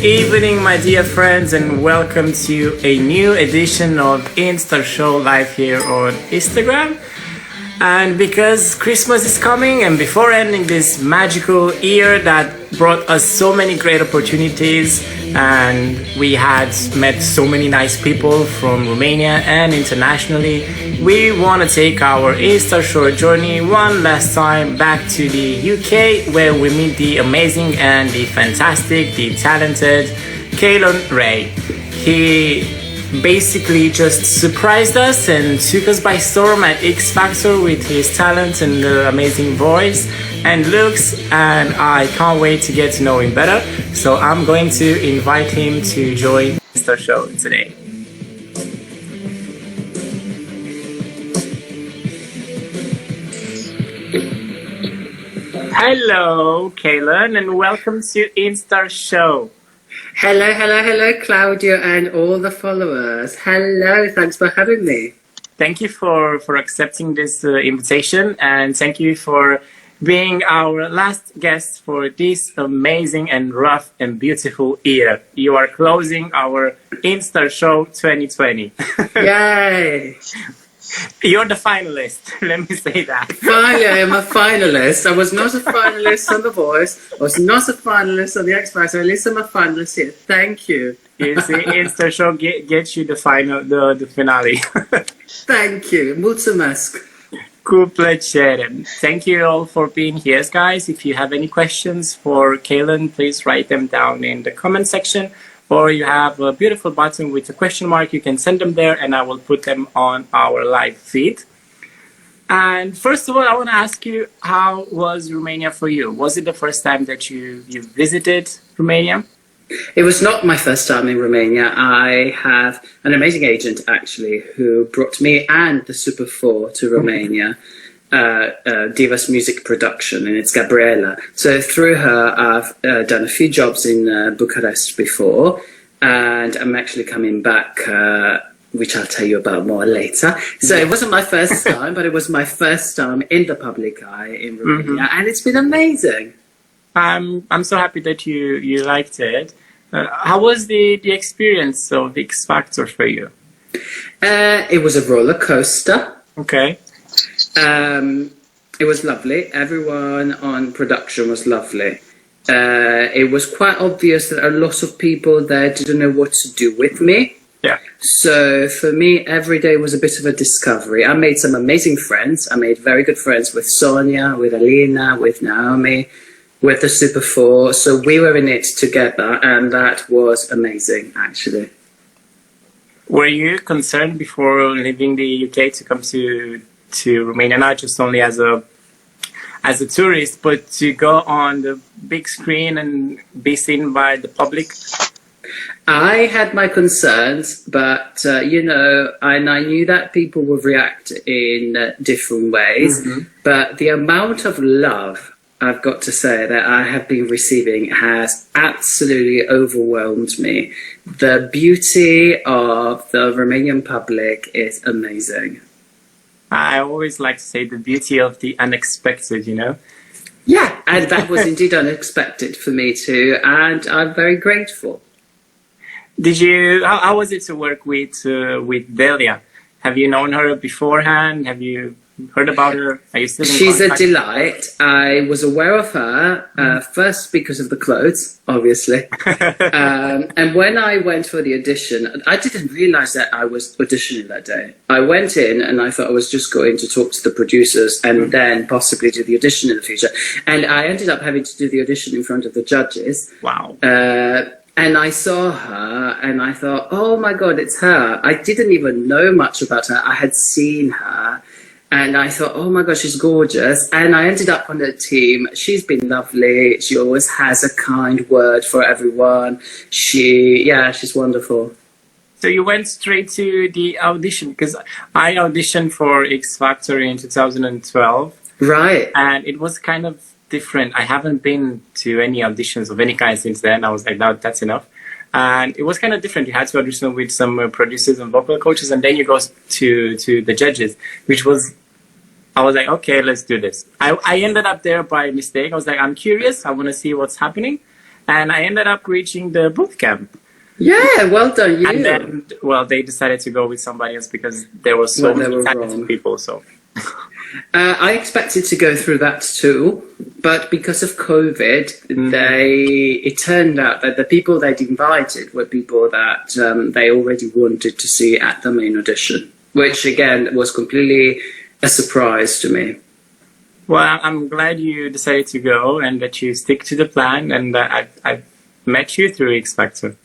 evening, my dear friends, and welcome to a new edition of InSTAR Show live here on Instagram. And because Christmas is coming, and before ending this magical year that brought us so many great opportunities, and we had met so many nice people from Romania and internationally, we want to take our InSTAR Show journey one last time back to the UK, where we meet the amazing and the fantastic, the talented Kalon Rae. He basically just surprised us and took us by storm at X Factor with his talent and amazing voice and looks, and I can't wait to get to know him better. So I'm going to invite him to join the show today. Hello, Kalon, and welcome to InSTAR Show. Hello, Claudia and all the followers. Hello, thanks for having me. Thank you for accepting this invitation, and thank you for being our last guest for this amazing and rough and beautiful year. You are closing our InSTAR Show 2020. Yay! You're the finalist, let me say that. Finally, I am a finalist. I was not a finalist on The Voice. I was not a finalist on the X Factor. At least I'm a finalist here. Thank you. You see, InSTAR Show gets you the final, the finale. Thank you. Mulțumesc. Cu plăcere. Thank you all for being here, guys. If you have any questions for Kalon, please write them down in the comment section. Or you have a beautiful button with a question mark, you can send them there and I will put them on our live feed. And first of all, I want to ask you, how was Romania for you? Was it the first time that you visited Romania? It was not my first time in Romania. I have an amazing agent, actually, who brought me and the Super 4 to Romania. Divas Music Production, and it's Gabriela. So through her, I've done a few jobs in Bucharest before, and I'm actually coming back, which I'll tell you about more later. So it wasn't my first time, but it was my first time in the public eye in Romania, and it's been amazing. I'm so happy that you liked it. How was the experience of the X Factor for you? It was a roller coaster. Okay. It was lovely. Everyone on production was lovely. It was quite obvious that a lot of people there didn't know what to do with me. Yeah. So for me, every day was a bit of a discovery. I made some amazing friends. I made very good friends with Sonia, with Alina, with Naomi, with the Super 4. So we were in it together, and that was amazing, actually. Were you concerned before leaving the UK to come to Romania, not just only as a tourist, but to go on the big screen and be seen by the public? I had my concerns, but you know, and I knew that people would react in different ways. But the amount of love, I've got to say, that I have been receiving has absolutely overwhelmed me. The beauty of the Romanian public is amazing. I always like to say the beauty of the unexpected, you know? Yeah, and that was indeed unexpected for me too, and I'm very grateful. How was it to work with Delia? Have you known her beforehand? Have you heard about her? Are you still in She's contact? a delight. I was aware of her, first because of the clothes, obviously. And when I went for the audition, I didn't realize that I was auditioning that day. I went in and I thought I was just going to talk to the producers and then possibly do the audition in the future. And I ended up having to do the audition in front of the judges. Wow. And I saw her and I thought, oh my God, it's her. I didn't even know much about her. I had seen her. And I thought, oh my gosh, she's gorgeous. And I ended up on the team. She's been lovely. She always has a kind word for everyone. She's wonderful. So you went straight to the audition, because I auditioned for X Factor in 2012. Right. And it was kind of different. I haven't been to any auditions of any kind since then. I was like, no, that's enough. And it was kind of different. You had to audition with some producers and vocal coaches, and then you go to the judges, which was, I was like, okay, let's do this. I ended up there by mistake. I was like, I'm curious. I want to see what's happening. and I ended up reaching the boot camp. Yeah, well done, you. And then, well, they decided to go with somebody else because there was so many talented people. So I expected to go through that too, but because of COVID, it turned out that the people they'd invited were people that they already wanted to see at the main audition, which again was completely a surprise to me. Well, I'm glad you decided to go and that you stick to the plan, and I've met you through X Factor.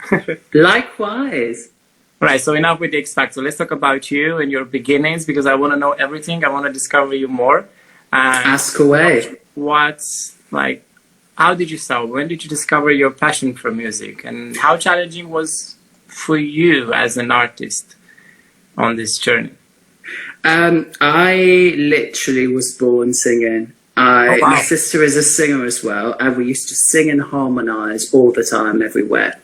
Likewise. Right, so enough with the X Factor. Let's talk about you and your beginnings, because I want to know everything. I want to discover you more. Ask away. How did you start? When did you discover your passion for music? And how challenging was for you as an artist on this journey? I literally was born singing. Wow. My sister is a singer as well, and we used to sing and harmonise all the time, everywhere.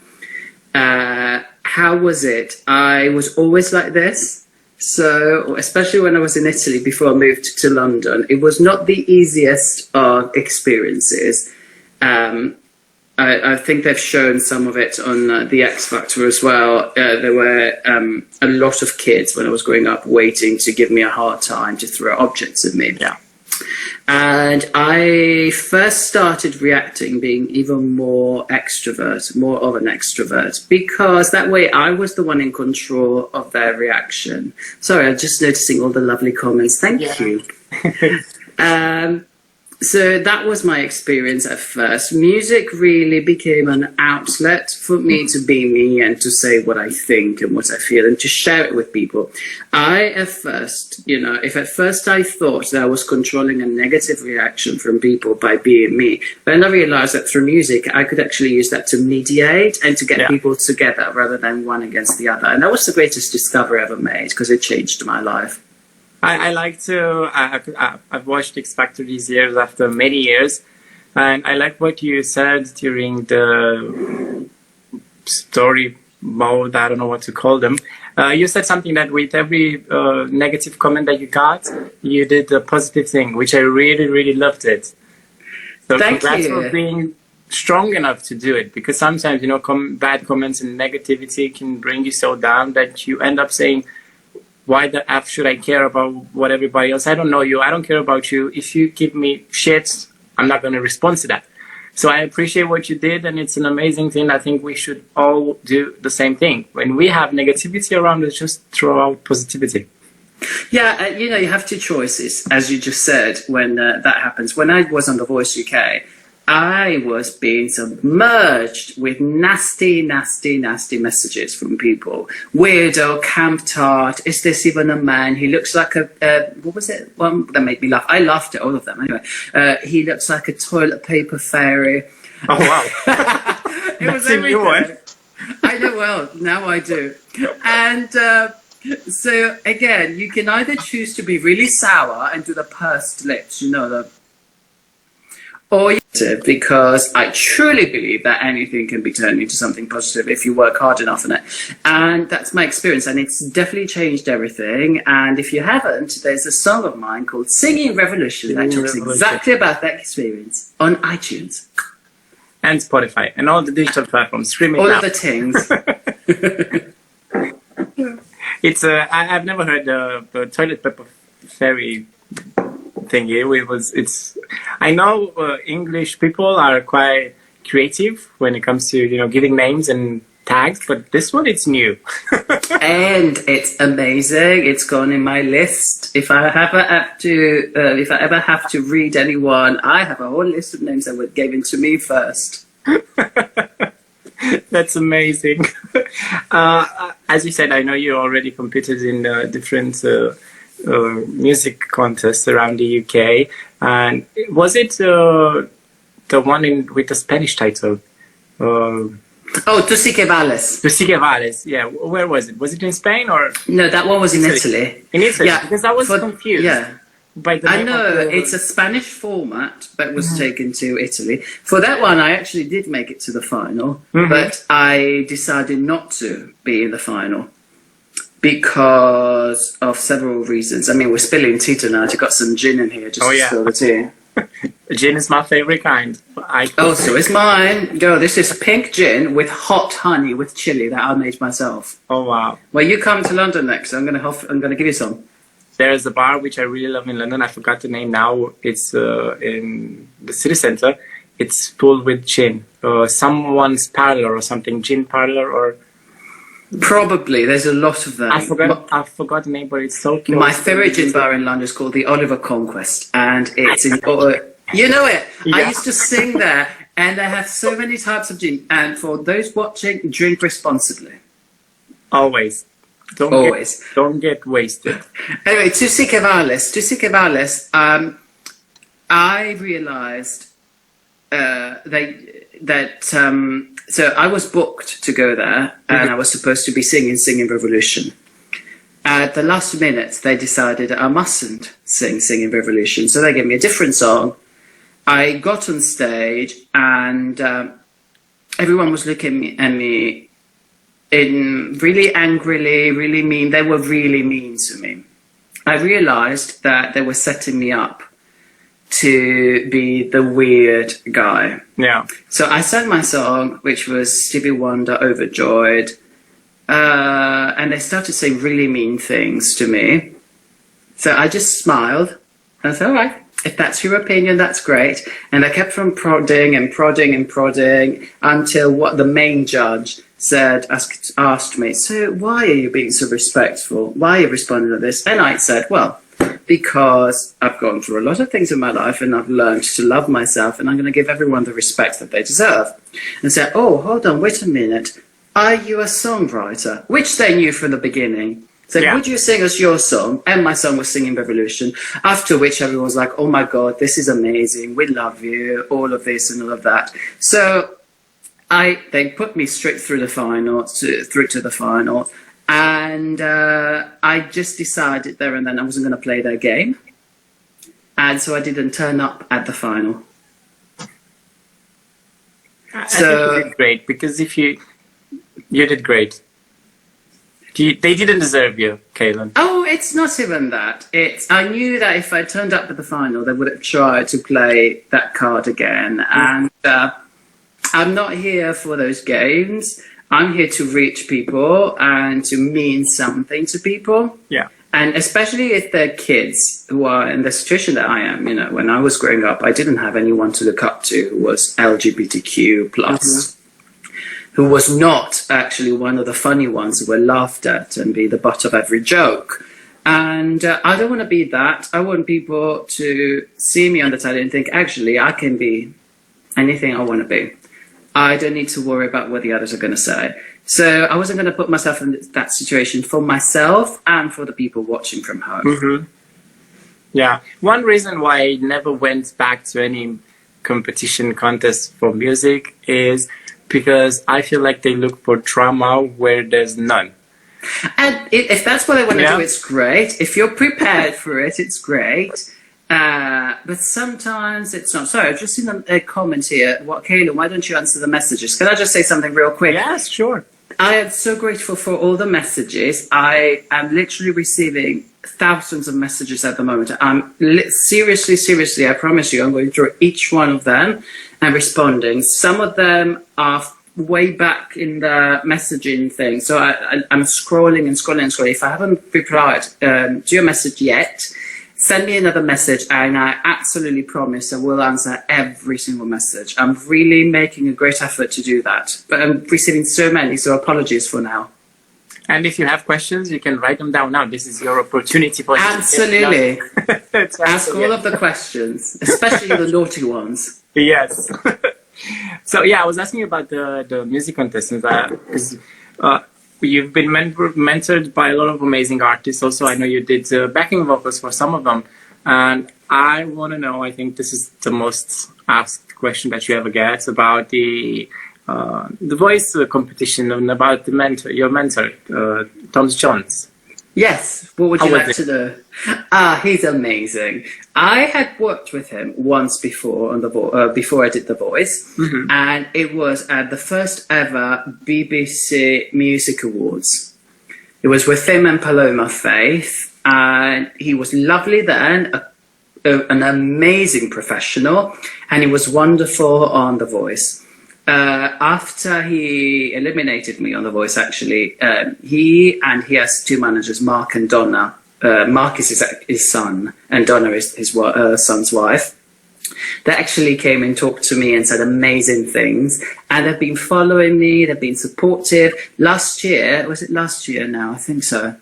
How was it? I was always like this. So, especially when I was in Italy before I moved to London, it was not the easiest of experiences. I think they've shown some of it on the X Factor as well. There were a lot of kids when I was growing up waiting to give me a hard time, to throw objects at me. Yeah. And I first started reacting being even more of an extrovert, because that way I was the one in control of their reaction. Sorry, I'm just noticing all the lovely comments. Thank you. So that was my experience at first. Music really became an outlet for me to be me and to say what I think and what I feel and to share it with people. If at first I thought that I was controlling a negative reaction from people by being me, then I realized that through music, I could actually use that to mediate and to get people together rather than one against the other. And that was the greatest discovery I ever made, because it changed my life. I like to, I've watched X Factor these years after many years, and I like what you said during the story mode, I don't know what to call them. You said something that with every negative comment that you got, you did a positive thing, which I really, really loved it. So congrats for being strong enough to do it, because sometimes, bad comments and negativity can bring you so down that you end up saying, why the F should I care about what everybody else? I don't know you. I don't care about you. If you give me shit, I'm not going to respond to that. So I appreciate what you did, and it's an amazing thing. I think we should all do the same thing. When we have negativity around us, just throw out positivity. Yeah, you have two choices, as you just said, when that happens. When I was on The Voice UK, I was being submerged with nasty, nasty, nasty messages from people. Weirdo, camp tart, is this even a man? He looks like what was it? One that made me laugh. I laughed at all of them anyway. He looks like a toilet paper fairy. Oh, wow. It was everything. I know, well, now I do. And so, again, you can either choose to be really sour and do the pursed lips, or because I truly believe that anything can be turned into something positive if you work hard enough on it. And that's my experience, and it's definitely changed everything. And if you haven't, there's a song of mine called Singing Revolution that talks exactly about that experience on iTunes. And Spotify, and all the digital platforms, streaming all now. Of the things. It's I've never heard the toilet paper fairy thingy. I know English people are quite creative when it comes to giving names and tags, but this one, it's new. And it's amazing. It's gone in my list. If I ever have to read anyone, I have a whole list of names that were given to me first. That's amazing. As you said, I know you already competed in different music contests around the UK. And was it the one with the Spanish title? Tu sí que vales. Tu sí que vales. Yeah. Where was it? Was it in Spain or? No, that one was in Italy. In Italy? Yeah. Because I was confused. Yeah. I know, it's a Spanish format that was taken to Italy. For that one, I actually did make it to the final, but I decided not to be in the final because of several reasons. I mean, we're spilling tea tonight. I've got some gin in here just to spill the tea. Gin is my favorite kind. Oh, so is mine. Go, this is pink gin with hot honey with chili that I made myself. Oh wow! Well, you come to London next. I'm gonna give you some. There's a bar which I really love in London. I forgot the name now. It's in the city center. It's full with gin. Someone's parlor or something. Gin parlor or probably. There's a lot of them. I forgot the name, but it's so close. My favorite gin bar in London is called the Oliver Conquest, and it's in. You know it. Yeah. I used to sing there, and they have so many types of gin. And for those watching, drink responsibly. Always. Don't get wasted. Anyway, to seek a wireless, I realized so I was booked to go there, and I was supposed to be singing Revolution. At the last minute, they decided I mustn't singing Revolution, so they gave me a different song. I got on stage, and everyone was looking at me in really angrily, really mean. They were really mean to me. I realized that they were setting me up to be the weird guy. Yeah. So I sang my song, which was Stevie Wonder, Overjoyed, and they started saying really mean things to me. So I just smiled and said, all right, if that's your opinion, that's great. And I kept on prodding until what the main judge asked me, so why are you being so respectful? Why are you responding to this? And I said, well, because I've gone through a lot of things in my life and I've learned to love myself, and I'm going to give everyone the respect that they deserve. And said, oh, hold on, wait a minute. Are you a songwriter? Which they knew from the beginning. So would you sing us your song? And my song was Singing Revolution. After which everyone was like, oh my God, this is amazing. We love you. All of this and all of that. So they put me straight through the final, through to the final. And I just decided there and then I wasn't going to play their game. And so I didn't turn up at the final. I think you did great, because you did great. They didn't deserve you, Kalon. Oh, it's not even that. I knew that if I turned up at the final, they would have tried to play that card again. And I'm not here for those games. I'm here to reach people and to mean something to people. Yeah. And especially if they're kids who are in the situation that I am. You know, when I was growing up, I didn't have anyone to look up to who was LGBTQ plus. Who was not actually one of the funny ones who were laughed at and be the butt of every joke. And I don't want to be that. I want people to see me on the telly and think, actually, I can be anything I want to be. I don't need to worry about what the others are going to say. So I wasn't going to put myself in that situation for myself and for the people watching from home. Mm-hmm. Yeah. One reason why I never went back to any competition contest for music is because I feel like they look for drama where there's none. And if that's what I want to do, it's great. If you're prepared for it, it's great. But sometimes it's not. Sorry, I've just seen a comment here. Kalon, why don't you answer the messages? Can I just say something real quick? Yes, sure. I am so grateful for all the messages. I am literally receiving thousands of messages at the moment. I'm seriously, I promise you, I'm going through each one of them and responding. Some of them are way back in the messaging thing. So I'm scrolling. If I haven't replied to your message yet, send me another message and I absolutely promise I will answer every single message. I'm really making a great effort to do that. But I'm receiving so many, so apologies for now. And if you have questions, you can write them down now. This is your opportunity for absolutely. Ask all of the questions, especially the naughty ones. Yes. So yeah, I was asking about the music contestants because you've been mentored by a lot of amazing artists. Also, I know you did backing vocals for some of them, and I want to know. I think this is the most asked question that you ever get about the voice competition and about your mentor, Tom Jones. Yes. What would you like to know? He's amazing. I had worked with him once before on before I did The Voice, and it was at the first ever BBC Music Awards. It was with him and Paloma Faith, and he was lovely then, an amazing professional, and he was wonderful on The Voice. After he eliminated me on The Voice, actually, he has two managers, Mark and Donna. Mark is his son, and Donna is his son's wife. They actually came and talked to me and said amazing things, and they've been following me, they've been supportive. Last year, was it last year now? I think so.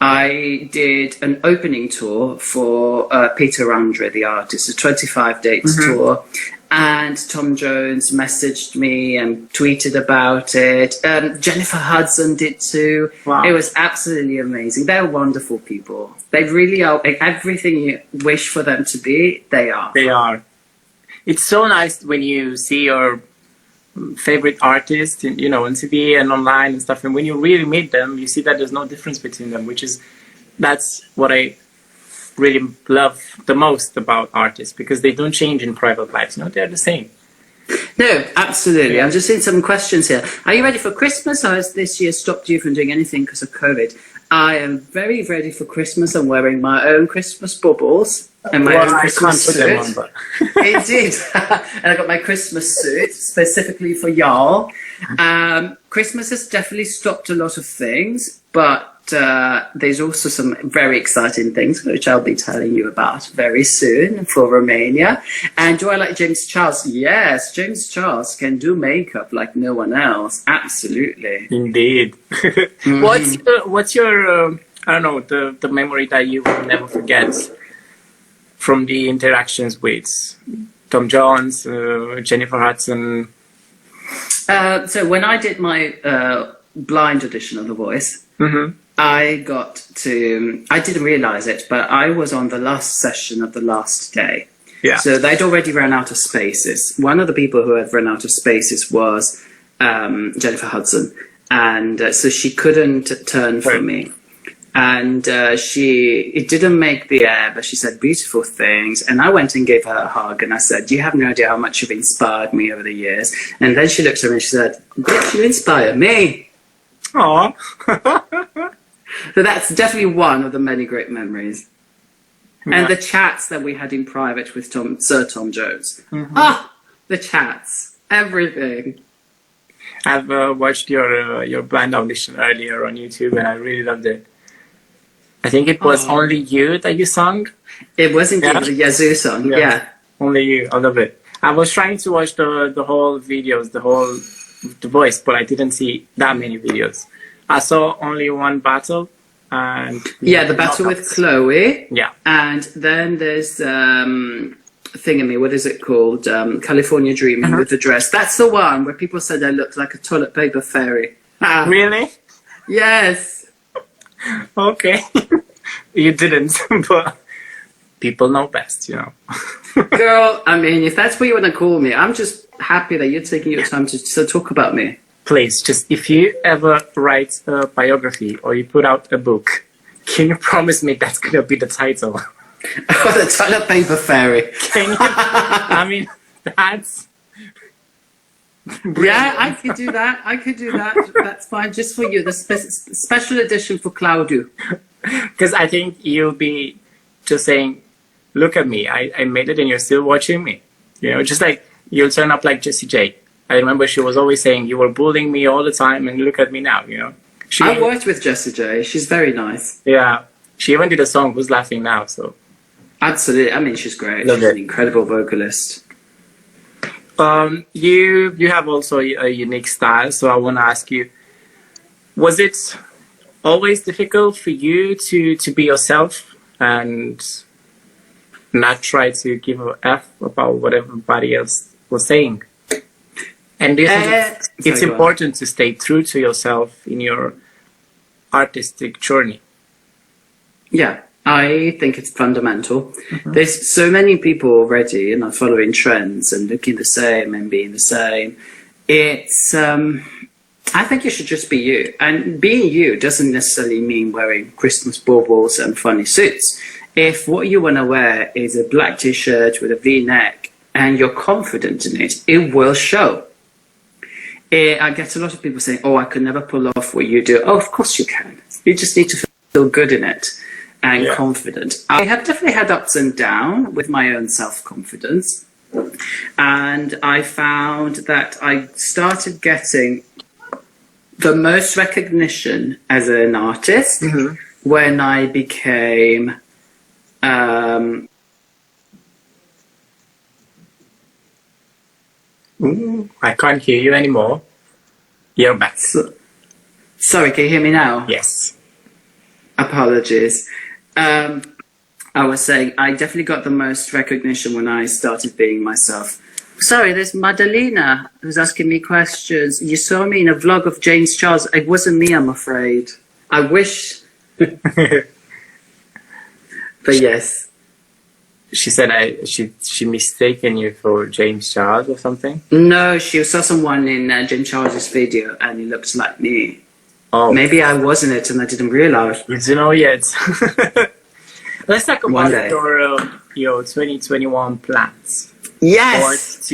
I did an opening tour for Peter Andre, the artist, a 25 dates tour, and Tom Jones messaged me and tweeted about it. Jennifer Hudson did too. Wow. It was absolutely amazing. They're wonderful people. They really are. Like, everything you wish for them to be, they are. They are. It's so nice when you see your favorite artist, on TV and online and stuff, and when you really meet them, you see that there's no difference between them, that's what I really love the most about artists, because they don't change in private lives. They're the same. No, absolutely. I'm just seeing some questions here. Are you ready for Christmas, or has this year stopped you from doing anything because of COVID? I am very ready for Christmas. I'm wearing my own Christmas baubles and my own Christmas suit. It did. And I got my Christmas suit specifically for y'all. Christmas has definitely stopped a lot of things, but there's also some very exciting things which I'll be telling you about very soon for Romania. And do I like James Charles? Yes, James Charles can do makeup like no one else. Absolutely. Indeed. What's your I don't know, the memory that you will never forget from the interactions with Tom Jones, Jennifer Hudson? So when I did my blind audition of The Voice, I didn't realize it, but I was on the last session of the last day. Yeah. So they'd already run out of spaces. One of the people who had run out of spaces was Jennifer Hudson. And so she couldn't turn for me. And it didn't make the air, but she said beautiful things. And I went and gave her a hug, and I said, you have no idea how much you've inspired me over the years. And then she looked at me and she said, bitch, you inspire me. Aww. So that's definitely one of the many great memories. Yeah. And the chats that we had in private with Sir Tom Jones. The chats, everything. I've watched your blind audition earlier on YouTube, and I really loved it. I think it was Only You that you sung. It was indeed the Yazoo song, yeah. Only You, I love it. I was trying to watch the whole videos, The Voice, but I didn't see that many videos. I saw only one battle. And the battle with Chloe. Yeah. And then there's Thingamy, what is it called? California Dreaming with the dress. That's the one where people said I looked like a toilet paper fairy. Really? Yes. Okay. You didn't, but people know best, Girl, I mean, if that's what you want to call me, I'm just happy that you're taking your time to talk about me. Please, just if you ever write a biography or you put out a book, can you promise me that's going to be the title? Oh, the toilet paper fairy. Can you? I mean, that's... Yeah, I could do that. That's fine. Just for you. The special edition for Claudio. Because I think you'll be just saying, look at me. I made it and you're still watching me. Just like you'll turn up like Jessie J. I remember she was always saying, you were bullying me all the time and look at me now, I worked with Jessie J. She's very nice. Yeah. She even did a song, Who's Laughing Now? So absolutely. I mean, she's great. Love she's it. An incredible vocalist. You have also a unique style, so I want to ask you, was it always difficult for you to be yourself and not try to give a F about what everybody else was saying? And do you think it's important to stay true to yourself in your artistic journey? Yeah. I think it's fundamental. There's so many people already, following trends and looking the same and being the same. It's, I think you should just be you. And being you doesn't necessarily mean wearing Christmas baubles and funny suits. If what you want to wear is a black t-shirt with a V-neck and you're confident in it, it will show. I get a lot of people saying, I could never pull off what you do. Oh, of course you can. You just need to feel good in it. and confident. I have definitely had ups and downs with my own self-confidence. And I found that I started getting the most recognition as an artist when I became I can't hear you anymore. You're back. Sorry, can you hear me now? Yes. Apologies. I was saying I definitely got the most recognition when I started being myself. Sorry, there's Madalena who's asking me questions. You saw me in a vlog of James Charles. It wasn't me, I'm afraid. I wish. But yes. She said she mistaken you for James Charles or something? No, she saw someone in James Charles's video and he looked like me. Oh. Maybe I wasn't it and I didn't realize. You don't know yet. Let's talk about your 2021 plans. Yes.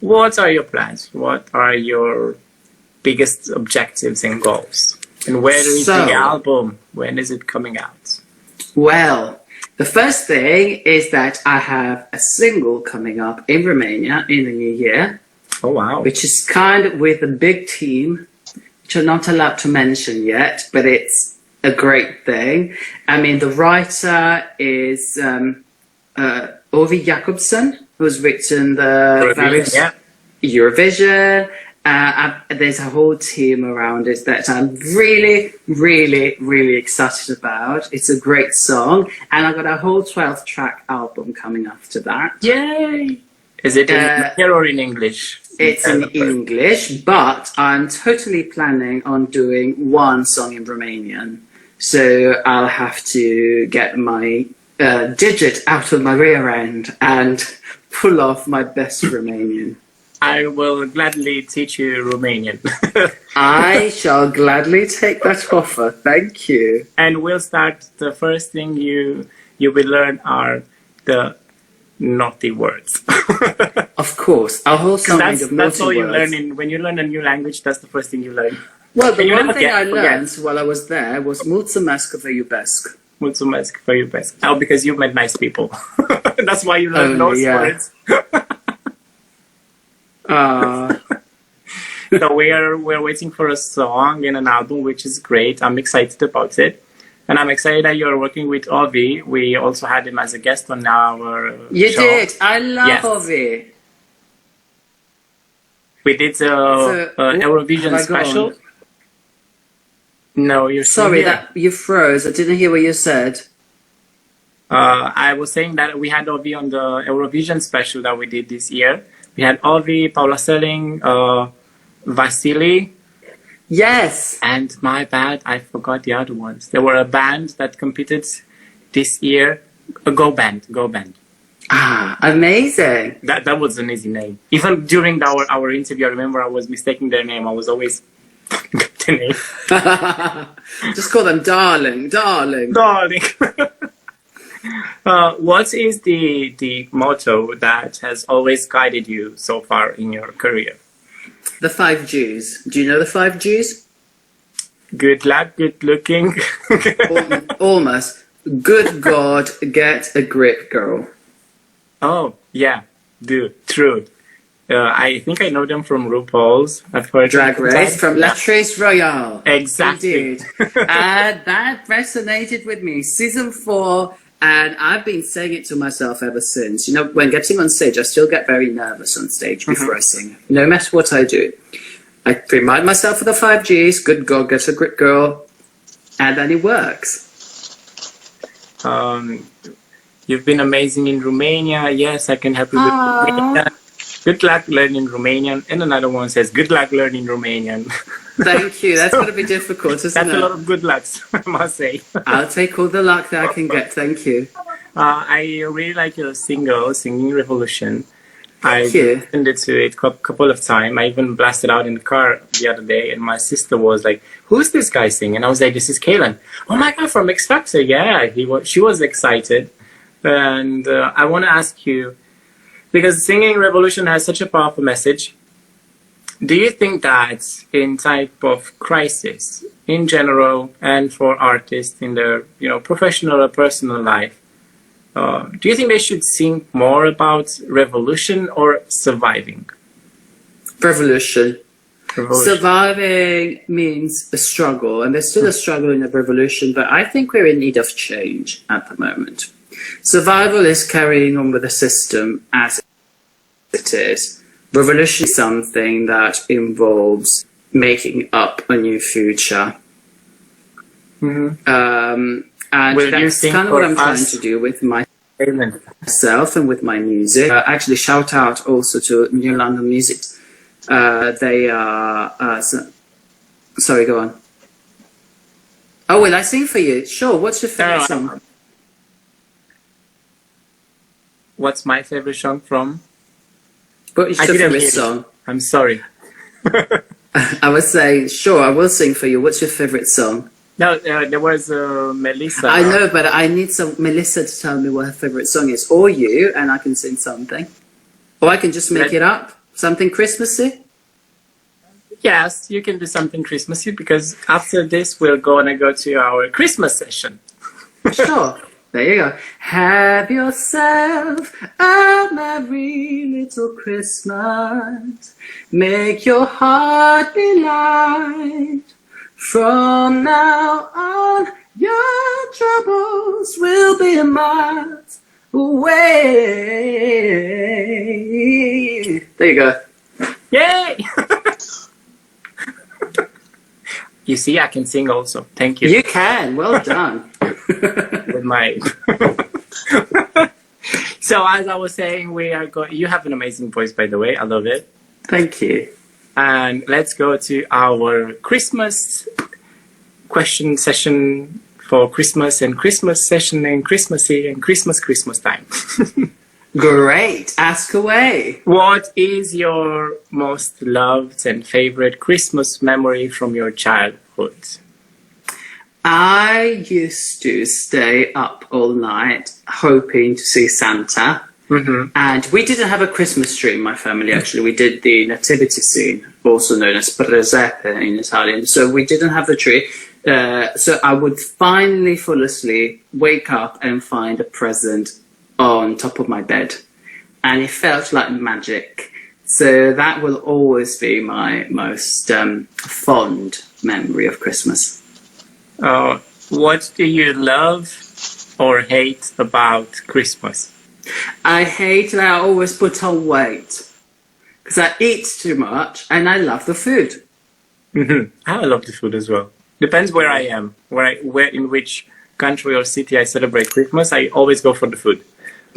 What are your plans? What are your biggest objectives and goals? And where is the album? When is it coming out? Well, the first thing is that I have a single coming up in Romania in the new year. Oh, wow. Which is kind of with a big team, which I'm not allowed to mention yet, but it's a great thing. I mean, the writer is Ovi Jakobsen, who's written the various Eurovision. There's a whole team around it that I'm really, really, really excited about. It's a great song, and I've got a whole 12-track album coming after that. Yay! Is it in Romanian or in English? It's in English, but I'm totally planning on doing one song in Romanian. So I'll have to get my digit out of my rear end and pull off my best Romanian. I will gladly teach you Romanian. I shall gladly take that offer. Thank you. And we'll start. The first thing you will learn are the naughty words. Of course, a whole song made of naughty words. That's all you learn when you learn a new language. That's the first thing you learn. Well, the one thing I learned while I was there was mulțumesc vă iubesc. Mulțumesc vă iubesc. Oh, because you met nice people. That's why you learned those words. So we're waiting for a song and an album, which is great. I'm excited about it. And I'm excited that you're working with Ovi. We also had him as a guest on our show. You did. I love Ovi. We did an Eurovision special. No, you're sorry that you froze. I didn't hear what you said. I was saying that we had Ovi on the Eurovision special that we did this year. We had Ovi, Paula Selling, Vasily. Yes. And my bad, I forgot the other ones. There were a band that competed this year. A Go Band. Ah, amazing. That was an easy name. Even during our interview, I remember I was mistaking their name. I was always the name. Just call them darling. What is the motto that has always guided you so far in your career? The 5 Gs. Do you know the 5 Gs? Good luck, good looking. Almost. Good God, get a grip, girl. Oh, yeah, true. I think I know them from RuPaul's. I've heard Drag Race, from La Trace Royale. Exactly. Indeed. And that resonated with me. Season 4, and I've been saying it to myself ever since. You know, when getting on stage, I still get very nervous on stage before I sing. No matter what I do. I remind myself of the 5 Gs, good God, get a grip, girl, and then it works. You've been amazing in Romania. Yes, I can help you with Romania. Good luck learning Romanian. And another one says, good luck learning Romanian. Thank you. That's going to be difficult, isn't it? That's a lot of good lucks, I must say. I'll take all the luck that I can get. Thank you. I really like your single, Singing Revolution. I you. listened to it a couple of times. I even blasted out in the car the other day, and my sister was like, who's this guy singing? And I was like, this is Kalon. Oh my God, from X Factor. Yeah, she was excited. And I want to ask you, because Singing Revolution has such a powerful message, Do you think that in type of crisis, in general, and for artists in their professional or personal life, do you think they should think more about revolution or surviving? Revolution. Revolution. Surviving means a struggle, and there's still a struggle in the revolution, but I think we're in need of change at the moment. Survival is carrying on with the system as it is. Revolution is something that involves making up a new future. And that's kind of what I'm trying to do with myself and with my music. Actually, shout out also to New London Music. They are... sorry, go on. Oh, will I sing for you? Sure, what's your favourite song? What's my favourite song from? What is your favourite song? I'm sorry. I was saying, sure, I will sing for you. What's your favourite song? No, there was Melissa. I know, but I need Melissa to tell me what her favourite song is. Or you, and I can sing something. Or I can just make it up. Something Christmassy? Yes, you can do something Christmassy, because after this we're gonna go to our Christmas session. Sure. There you go. Have yourself a merry little Christmas. Make your heart be light. From now on, your troubles will be miles away. There you go. Yay! You see, I can sing also. Thank you. You can. Well done. With my... So as I was saying, you have an amazing voice, by the way. I love it. Thank you. And let's go to our Christmas question session for Christmas, and Christmas session and Christmassy and Christmas time. Great. Ask away. What is your most loved and favorite Christmas memory from your childhood? I used to stay up all night hoping to see Santa. And we didn't have a Christmas tree in my family, actually. We did the nativity scene, also known as presepe in Italian. So we didn't have the tree. So I would finally fall asleep, wake up and find a present on top of my bed. And it felt like magic. So that will always be my most fond memory of Christmas. What do you love or hate about Christmas? I hate that I always put on weight. Because I eat too much and I love the food. I love the food as well. Depends where I am. Where in which country or city I celebrate Christmas, I always go for the food.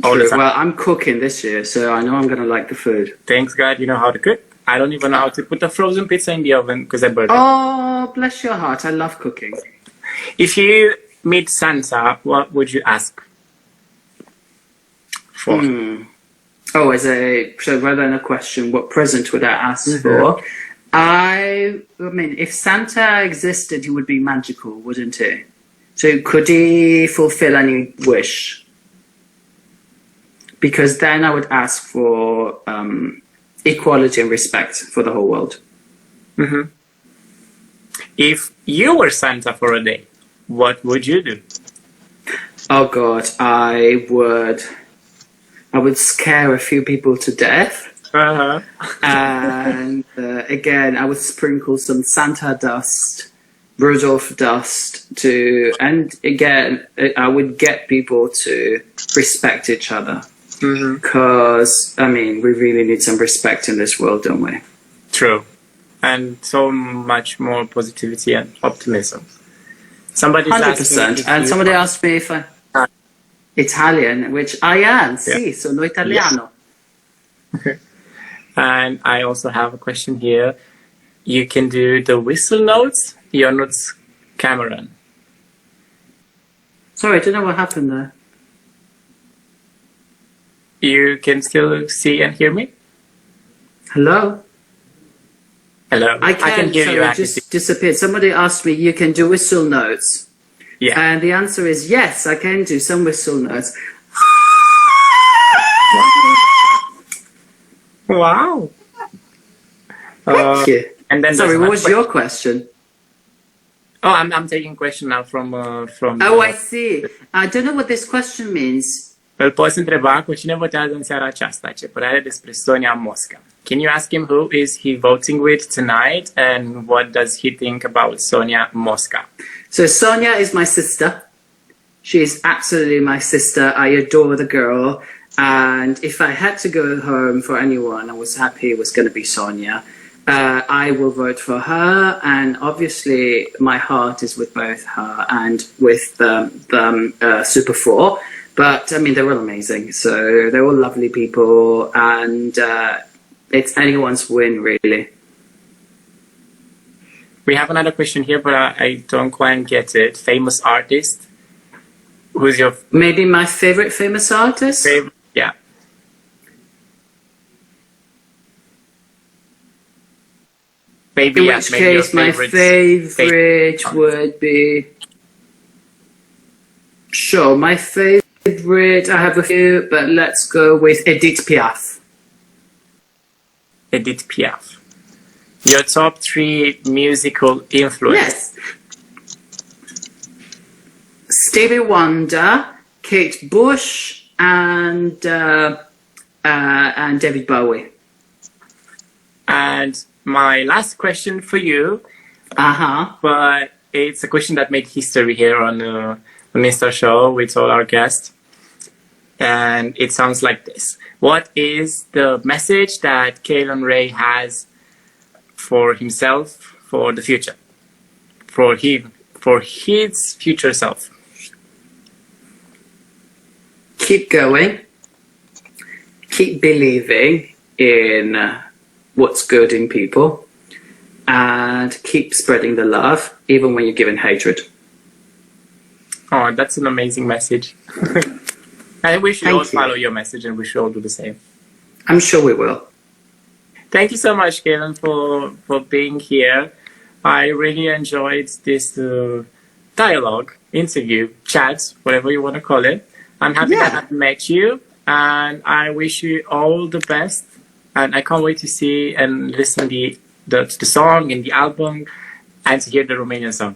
True. Well, I'm cooking this year, so I know I'm going to like the food. Thanks God you know how to cook. I don't even know how to put a frozen pizza in the oven because I burned it. Oh, bless your heart. I love cooking. If you meet Santa, what would you ask for? Oh, so rather than a question, what present would I ask for? I mean, if Santa existed, he would be magical, wouldn't he? So could he fulfill any wish? Because then I would ask for equality and respect for the whole world. If you were Santa for a day, what would you do? Oh God, I would scare a few people to death. And again, I would sprinkle some Santa dust, Rudolph dust and again, I would get people to respect each other. Because, I mean, we really need some respect in this world, don't we? True. And so much more positivity and optimism. Somebody's 100%. And somebody asked me if I'm Italian, which I am. Sì, sono italiano. And I also have a question here. You can do the whistle notes. You're not Cameron. Sorry, I don't know what happened there. You can still see and hear me? Hello? Hello. I can hear you. It just disappeared. Somebody asked me, you can do whistle notes. Yeah. And the answer is yes, I can do some whistle notes. Wow. Thank you. And then sorry, what was your question? Oh, I'm taking question now from Oh, I see. I don't know what this question means. Îl poți întreba cu cine votează în seara aceasta, ce părere are despre Sonia Mosca. Can you ask him who is he voting with tonight and what does he think about Sonia Mosca? So Sonia is my sister. She is absolutely my sister. I adore the girl. And if I had to go home for anyone, I was happy it was going to be Sonia. I will vote for her, and obviously my heart is with both her and with the Super 4. But, I mean, they're all amazing. So they're all lovely people, and it's anyone's win, really. We have another question here, but I don't quite get it. Famous artist? Who's your... Maybe my favorite famous artist? Yeah. Maybe, in which case, my favorite would be... Sure, my favorite, I have a few, but let's go with Edith Piaf. Edith Piaf. Your top 3 musical influence. Yes. Stevie Wonder, Kate Bush, and David Bowie. And my last question for you, but it's a question that made history here on InSTAR show with all our guests, and it sounds like this. What is the message that Kalon Rae has for himself, for the future, for his future self? Keep going. Keep believing in what's good in people, and keep spreading the love, even when you're given hatred. Oh, that's an amazing message. I think we should all follow your message, and we should all do the same. I'm sure we will. Thank you so much, Kalon, for being here. I really enjoyed this dialogue, interview, chat, whatever you want to call it. I'm happy that I've met you, and I wish you all the best. And I can't wait to see and listen to the song and the album, and to hear the Romanian song.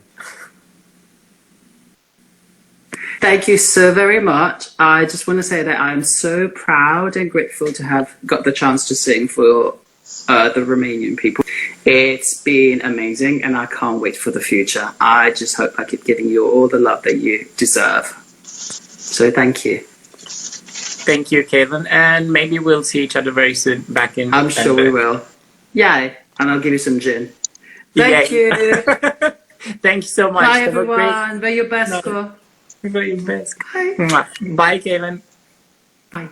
Thank you so very much. I just want to say that I'm so proud and grateful to have got the chance to sing for the Romanian people. It's been amazing, and I can't wait for the future. I just hope I keep giving you all the love that you deserve. So thank you. Thank you, Kalon, and maybe we'll see each other very soon back in I'm sure we will. Yeah, and I'll give you some gin. Thank you. Thank you so much. Bye, everyone. Bye, your best. Bye. Bye. Bye, Kalon. Bye.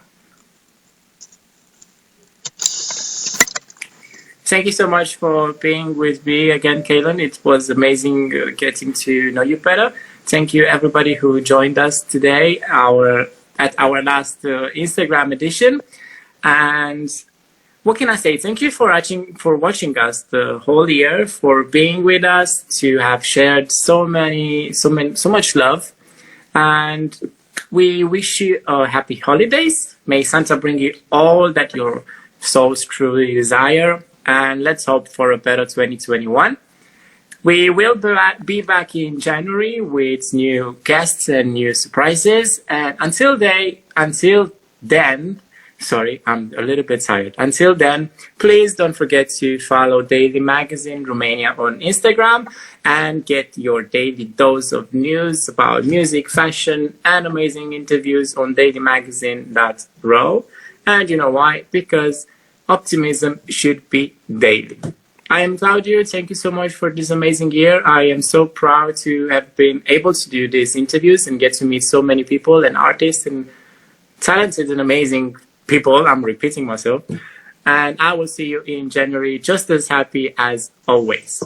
Thank you so much for being with me again, Kalon. It was amazing getting to know you better. Thank you, everybody who joined us today at our last Instagram edition. And what can I say? Thank you for watching us the whole year, for being with us, to have shared so much love. And we wish you happy holidays. May Santa bring you all that your souls truly desire. And let's hope for a better 2021. We will be back in January with new guests and new surprises. And until then, sorry, I'm a little bit tired. Until then, please don't forget to follow Daily Magazine Romania on Instagram and get your daily dose of news about music, fashion, and amazing interviews on dailymagazine.ro. And you know why? Because optimism should be daily. I am Claudio. Thank you so much for this amazing year. I am so proud to have been able to do these interviews and get to meet so many people and artists and talented and amazing people. I'm repeating myself. And I will see you in January, just as happy as always.